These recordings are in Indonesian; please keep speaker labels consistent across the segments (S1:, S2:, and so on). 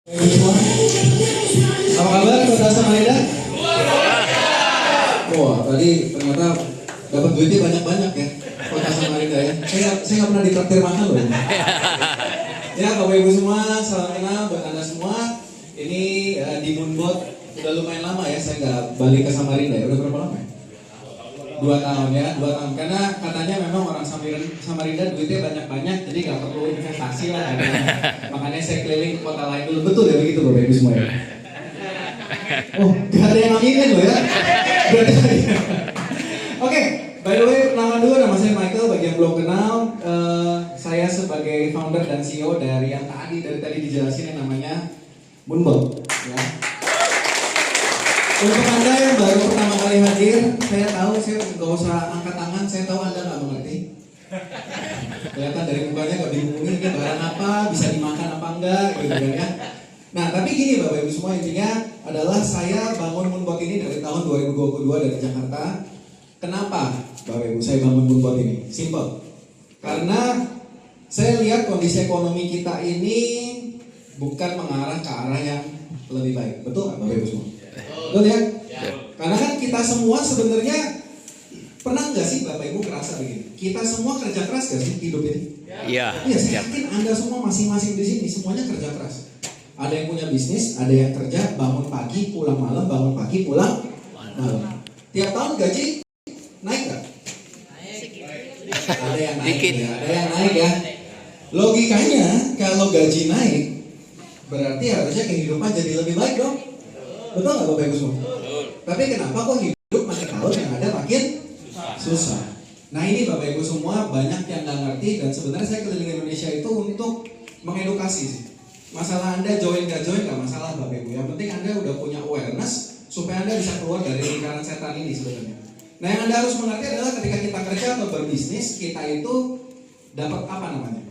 S1: Apa kabar Kota Samarinda? Wah, tadi ternyata dapat duitnya banyak-banyak ya Kota Samarinda ya. Saya nggak pernah ditraktir makan loh. Ya, Bapak Ibu semua, salam kenal buat Anda semua. Ini di Moonboat udah lumayan lama ya, saya nggak balik ke Samarinda ya. Udah berapa lama ya? 2 tahun ya, 2 tahun. Karena katanya memang orang Samarinda duitnya banyak-banyak, jadi nggak perlu investasi lah. Makanya saya keliling ke kota lain dulu. Betul ya begitu Bapak Ibu semua ya? Oh, gak ada yang ngomongin loh ya? Oke, by the way, perkenalan dulu, nama saya Michael. Bagi yang belum kenal, saya sebagai founder dan CEO dari yang dari tadi dijelasin yang namanya Moonboat ya. Untuk Anda yang baru pertama kali hadir, saya tahu, saya nggak usah angkat tangan, saya tahu Anda nggak mengerti. Kelihatan dari mukanya nggak bingung ini barang apa, bisa dimakan apa enggak, gitu kan ya. Nah, tapi gini Bapak Ibu semua, intinya adalah saya bangun Moonboat ini dari tahun 2022 dari Jakarta. Kenapa Bapak Ibu saya bangun Moonboat ini? Simple. Karena saya lihat kondisi ekonomi kita ini bukan mengarah ke arah yang lebih baik. Betul nggak Bapak Ibu semua? Betul ya? Karena kan kita semua sebenarnya pernah nggak sih Bapak Ibu kerasa begini? Kita semua kerja keras nggak sih hidup ini?
S2: Iya.
S1: Iya, saya yakin Anda semua masing-masing di sini semuanya kerja keras. Ada yang punya bisnis, ada yang kerja bangun pagi pulang malam, bangun pagi pulang malam. Tiap tahun gaji naik nggak? Ada yang naik, ya, ada yang naik ya. Logikanya kalau gaji naik, berarti harusnya kehidupan jadi lebih baik dong. Betul nggak Bapak Ibu semua? Tapi kenapa kok hidup makin tahun yang ada makin susah? Nah ini Bapak Ibu semua banyak yang nggak ngerti, dan sebenarnya saya keliling Indonesia itu untuk mengedukasi sih. Masalah Anda join nggak masalah Bapak Ibu. Yang penting Anda udah punya awareness supaya Anda bisa keluar dari lingkaran setan ini sebenarnya. Nah yang Anda harus mengerti adalah ketika kita kerja atau berbisnis, kita itu dapat apa namanya?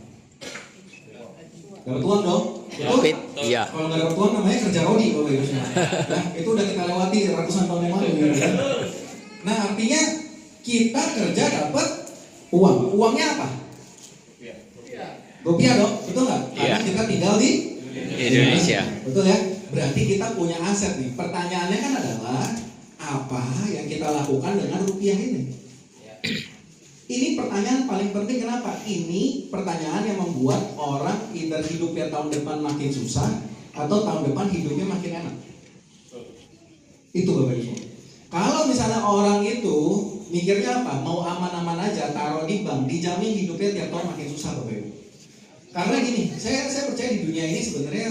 S1: Dapat uang dong?
S2: Profit, iya.
S1: Kalau nggak dapat uang namanya kerja rodi Bapak Ibu semua. Nah, itu udah kita lewati ratusan tahun yang lalu gitu kan. Nah artinya kita kerja dapat uang. Uangnya apa? Rupiah dong, betul nggak? Karena kita tinggal di
S2: Indonesia.
S1: Betul ya? Berarti kita punya aset nih. Pertanyaannya kan adalah apa yang kita lakukan dengan rupiah ini? Ini pertanyaan paling penting. Kenapa? Ini pertanyaan yang membuat orang either hidupnya tahun depan makin susah atau tahun depan hidupnya makin enak. Itu Bapak Ibu. Kalau misalnya orang itu mikirnya apa? Mau aman-aman aja, taruh di bank, dijamin hidupnya tiap tahun makin susah Bapak Ibu. Karena gini, saya percaya di dunia ini sebenarnya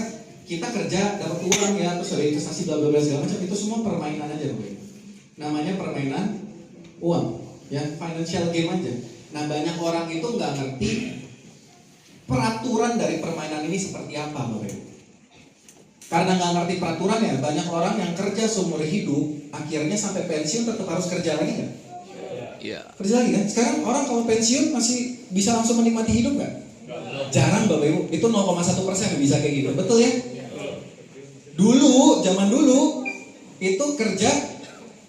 S1: kita kerja dapat uang ya, terus ada investasi bla bla bla segala macam, itu semua permainan aja Bapak Ibu. Namanya permainan uang, ya financial game aja. Nah banyak orang itu nggak ngerti peraturan dari permainan ini seperti apa Bapak Ibu. Karena nggak ngerti peraturan ya, banyak orang yang kerja seumur hidup, akhirnya sampai pensiun tetap harus kerja lagi kan?
S2: Iya.
S1: Kerja lagi kan? Sekarang orang kalau pensiun masih bisa langsung menikmati hidup nggak? Jarang Bapak Ibu, itu 0,1% yang bisa kayak gitu, betul ya? Dulu, zaman dulu, itu kerja,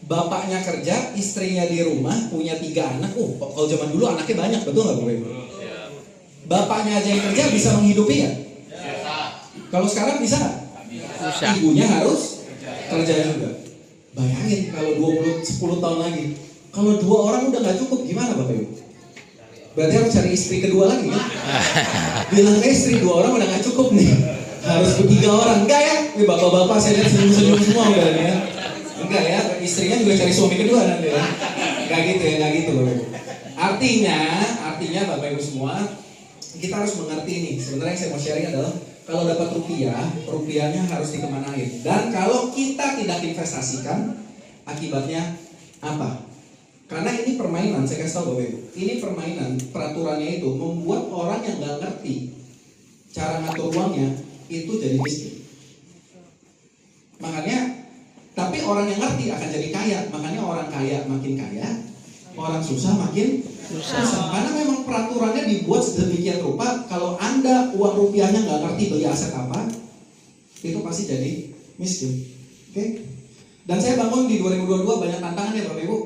S1: bapaknya kerja, istrinya di rumah, punya 3 anak. Kalau zaman dulu anaknya banyak, betul nggak Bapak Ibu? Bapaknya aja yang kerja bisa menghidupi ya? Kalau sekarang bisa nggak? Ibunya harus kerja juga. Bayangin kalau 10 tahun lagi, kalau 2 orang udah nggak cukup, gimana Bapak Ibu? Berarti harus cari istri kedua lagi kan? Bilang ke istri 2 orang udah gak cukup nih, harus 3 orang. Enggak ya? Ini bapak-bapak saya lihat senyum-senyum semua udah ya. Enggak ya, istrinya juga cari suami kedua nanti ya. Enggak gitu ya, enggak gitu Bapak Ibu. Artinya Bapak Ibu semua, kita harus mengerti nih. Sebenarnya yang saya mau sharing adalah kalau dapat rupiah, rupiahnya harus dikemanain. Dan kalau kita tidak investasikan, akibatnya apa? Karena ini permainan, saya kasih tahu Bapak Ibu. Ini permainan, peraturannya itu membuat orang yang nggak ngerti cara ngatur uangnya itu jadi miskin. Makanya, tapi orang yang ngerti akan jadi kaya. Makanya orang kaya makin kaya, orang susah makin susah. Karena memang peraturannya dibuat sedemikian rupa. Kalau Anda uang rupiahnya nggak ngerti beli aset apa, itu pasti jadi miskin. Oke? Dan saya bangun di 2022 banyak tantangan ya Bapak Ibu.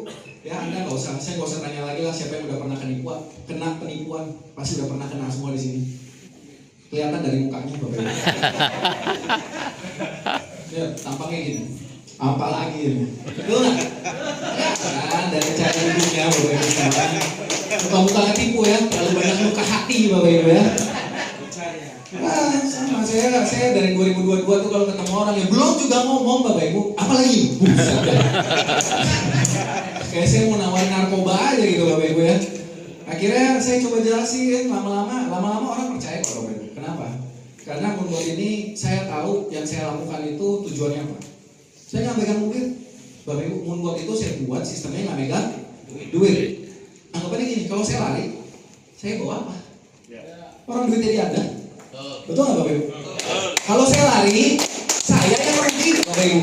S1: Ya Anda saya nggak usah tanya lagi lah siapa yang udah pernah kena penipuan, pasti udah pernah kena semua di sini. Kelihatan dari mukanya Bapak Ibu. Ya, tampaknya gini. Apalagi ini. Betul nggak? Kan dari cara duduknya Bapak Ibu semua. Muka-muka tipu ya, terlalu banyak luka hati Bapak Ibu ya. Nah, sama saya dari 2022 tuh kalau ketemu orang yang belum juga ngomong Bapak Ibu, apalagi buset ya. Kayak saya mau nawarin narkoba aja gitu Bapak Ibu ya. Akhirnya saya coba jelasin, lama-lama orang percaya kok Bapak Ibu. Kenapa? Karena menurut ini saya tahu yang saya lakukan itu tujuannya apa. Saya nggak megang duit, Bapak Ibu. Moonwalk itu saya buat sistemnya nggak megang duit. Anggapannya gini, kalau saya lari, saya bawa apa? Orang duitnya dia ada. Betul nggak Bapak Ibu? Kalau saya lari, saya yang rugi Bapak Ibu.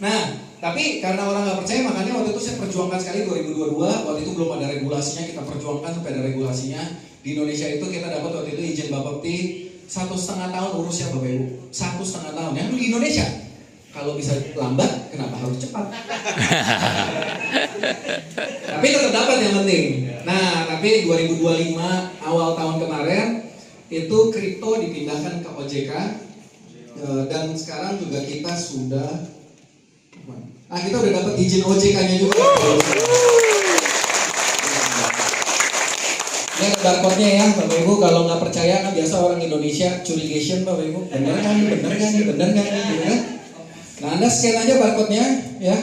S1: Nah, tapi karena orang nggak percaya, makanya waktu itu saya perjuangkan sekali 2022. Waktu itu belum ada regulasinya, kita perjuangkan sampai ada regulasinya. Di Indonesia itu kita dapat waktu itu izin Bapepti 1,5 tahun urusnya Bapak Ibu. 1,5 tahun. Yang di Indonesia, kalau bisa lambat, kenapa harus cepat? Tapi tetap dapat yang penting. Nah, tapi 2025 awal tahun kemarin itu kripto dipindahkan ke OJK dan sekarang juga kita sudah kita udah dapat izin OJK-nya juga. Ini ada barcode-nya ya Bapak Ibu. Kalau nggak percaya kan biasa orang Indonesia curigation Bapak Ibu. Bener kan? Gitu kan? Nah, Anda scan aja barcode-nya ya.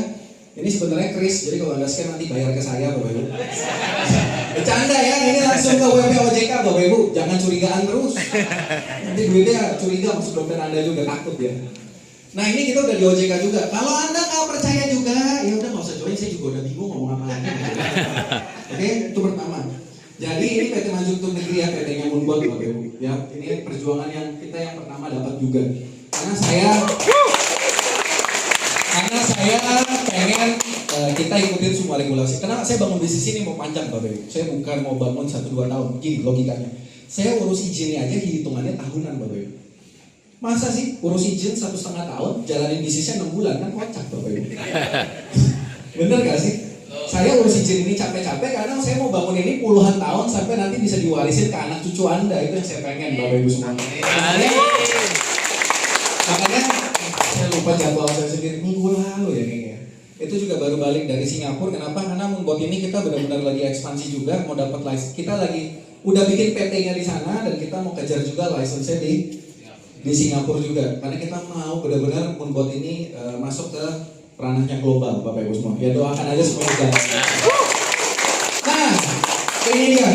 S1: Ini sebenarnya kris, jadi kalau Anda scan nanti bayar ke saya Bapak Ibu. Bercanda ya, ini langsung ke WP OJK Bapak Ibu. Jangan curigaan terus. Nanti duitnya curiga masuk dompet Anda juga, takut ya. Nah, ini kita udah di OJK juga. Kalau Anda nggak percaya juga, ya udah nggak usah join. Saya juga udah bingung ngomong apa lagi. Oke, itu pertama. Jadi ini PT Maju Untuk Negeri ya, PT-nya Moonwalk Bapak Ibu. Ya, ini perjuangan yang kita yang pertama dapat juga. Karena saya pengen kita ikutin semua regulasi. Karena saya bangun bisnis ini mau panjang Bapak Ibu. Saya bukan mau bangun 1-2 tahun. Gini logikanya. Saya urus izinnya aja hitungannya tahunan Bapak Ibu. Masa sih urus izin 1,5 tahun, jalanin bisnisnya 6 bulan kan kocak Bapak Ibu. Bener gak sih? Saya urus izin ini capek-capek karena saya mau bangun ini puluhan tahun sampai nanti bisa diwarisin ke anak cucu Anda. Itu yang saya pengen Bapak Ibu semua. Makanya saya lupa jadwal saya sendiri minggu lalu ya kayaknya. Itu juga baru balik dari Singapura. Kenapa? Karena membuat ini kita benar-benar lagi ekspansi juga, mau dapat license. Kita lagi udah bikin PT-nya di sana dan kita mau kejar juga license-nya di Singapura juga. Karena kita mau benar-benar membuat ini masuk ke ranahnya global, Bapak Ibu semua. Ya doakan aja semoga. Nah, ini dia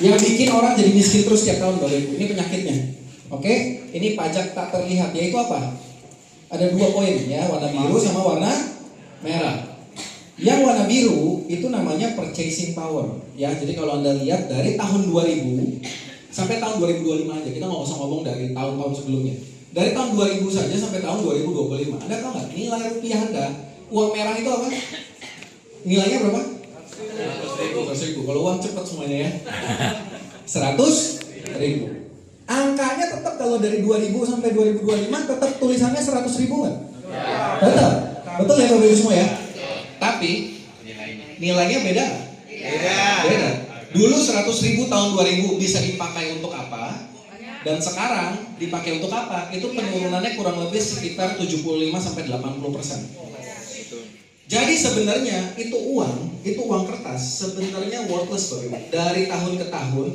S1: yang bikin orang jadi miskin terus setiap tahun Bapak Ibu. Ini penyakitnya. Oke, ini pajak tak terlihat. Yaitu apa? Ada 2 poin ya, warna biru sama warna merah. Yang warna biru itu namanya purchasing power. Ya, jadi kalau Anda lihat dari tahun 2000 sampai tahun 2025 aja, kita nggak usah ngomong dari tahun-tahun sebelumnya. Dari tahun 2000 saja sampai tahun 2025. Anda tahu nggak nilai rupiah Anda? Uang merah itu apa? Nilainya berapa? 100.000. Kalau uang cepat semuanya ya. 100.000. Angkanya tetap kalau dari 2000 sampai 2025 tetap tulisannya 100.000 nggak? Tetap. Betul ya Bapak Ibu semua ya? Tapi nilainya beda. Beda. Dulu 100.000 tahun 2000 bisa dipakai untuk apa? Dan sekarang dipakai untuk apa? Itu penurunannya kurang lebih sekitar 75 sampai 80%. Jadi sebenarnya itu uang kertas sebenarnya worthless Bapak Ibu. Dari tahun ke tahun